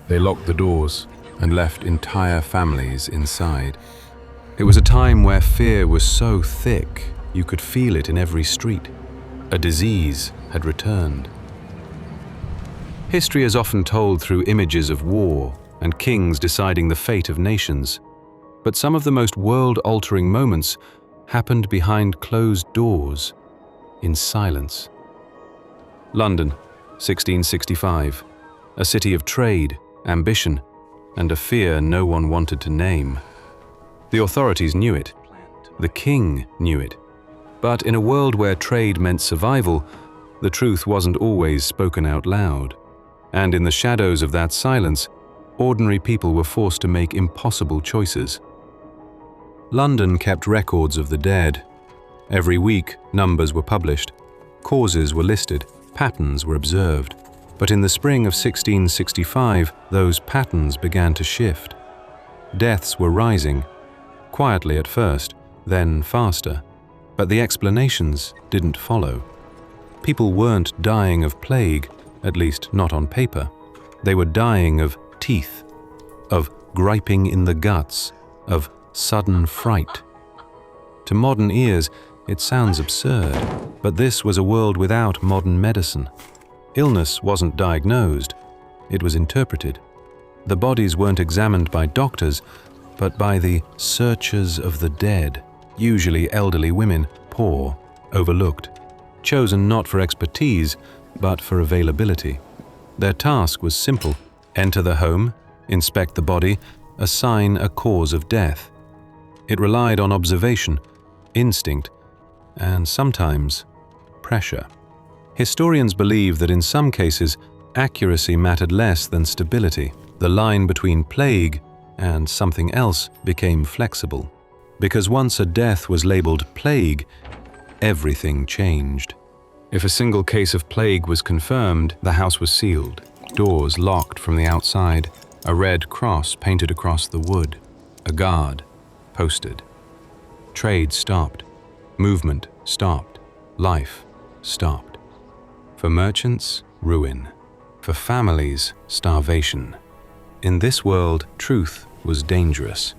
They locked the doors and left entire families inside. It was a time where fear was so thick you could feel it in every street. A disease had returned. History is often told through images of war and kings deciding the fate of nations, but some of the most world-altering moments happened behind closed doors, in silence. London, 1665, a city of trade, ambition, and a fear no one wanted to name. The authorities knew it. The king knew it. But in a world where trade meant survival, the truth wasn't always spoken out loud. And in the shadows of that silence, ordinary people were forced to make impossible choices. London kept records of the dead. Every week, numbers were published. Causes were listed. Patterns were observed. But in the spring of 1665, those patterns began to shift. Deaths were rising, quietly at first, then faster. But the explanations didn't follow. People weren't dying of plague, at least not on paper. They were dying of teeth, of griping in the guts, of sudden fright. To modern ears, it sounds absurd, but this was a world without modern medicine. Illness wasn't diagnosed, it was interpreted. The bodies weren't examined by doctors, but by the searchers of the dead, usually elderly women, poor, overlooked, chosen not for expertise, but for availability. Their task was simple: enter the home, inspect the body, assign a cause of death. It relied on observation, instinct, and sometimes pressure. Historians believe that in some cases, accuracy mattered less than stability. The line between plague and something else became flexible. Because once a death was labeled plague, everything changed. If a single case of plague was confirmed, the house was sealed, doors locked from the outside, a red cross painted across the wood, a guard posted. Trade stopped, movement stopped, life stopped. For merchants, ruin. For families, starvation. In this world, truth was dangerous,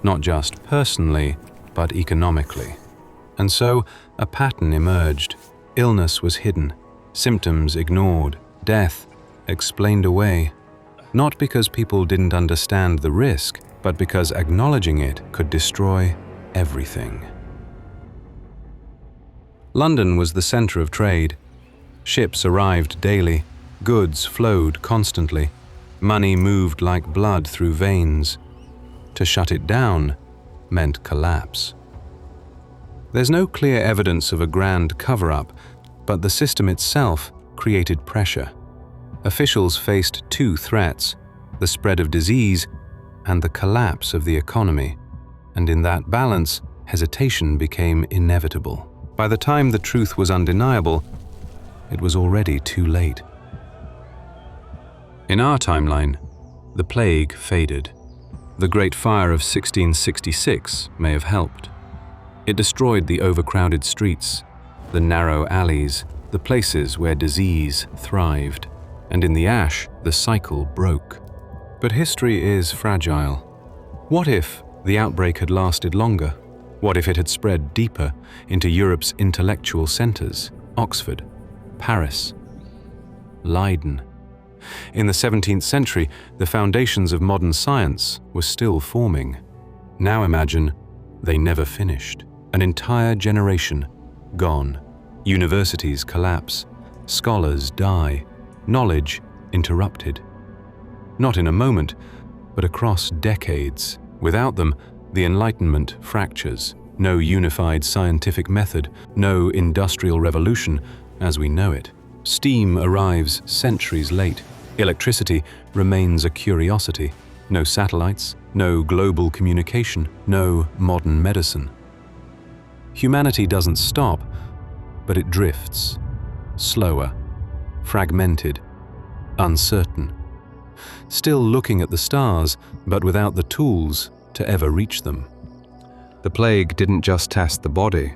not just personally, but economically. And so, a pattern emerged. Illness was hidden, symptoms ignored, death explained away. Not because people didn't understand the risk, but because acknowledging it could destroy everything. London was the center of trade. Ships arrived daily, goods flowed constantly, money moved like blood through veins. To shut it down meant collapse. There's no clear evidence of a grand cover-up, but the system itself created pressure. Officials faced two threats: the spread of disease and the collapse of the economy. And in that balance, hesitation became inevitable. By the time the truth was undeniable, it was already too late. In our timeline, the plague faded. The Great Fire of 1666 may have helped. It destroyed the overcrowded streets, the narrow alleys, the places where disease thrived. And in the ash, the cycle broke. But history is fragile. What if the outbreak had lasted longer? What if it had spread deeper into Europe's intellectual centers? Oxford, Paris, Leiden. In the 17th century, the foundations of modern science were still forming. Now imagine they never finished. An entire generation gone. Universities collapse. Scholars die. Knowledge interrupted. Not in a moment, but across decades. Without them, the Enlightenment fractures. No unified scientific method, no industrial revolution as we know it. Steam arrives centuries late. Electricity remains a curiosity. No satellites, no global communication, no modern medicine. Humanity doesn't stop, but it drifts. Slower, fragmented, uncertain. Still looking at the stars, but without the tools to ever reach them. The plague didn't just test the body.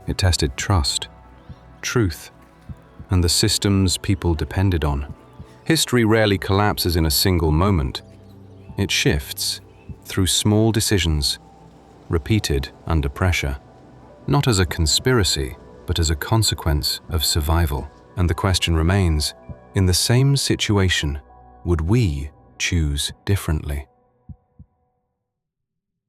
It tested trust, truth, and the systems people depended on. History rarely collapses in a single moment. It shifts through small decisions, repeated under pressure, not as a conspiracy, but as a consequence of survival. And the question remains, in the same situation, would we choose differently?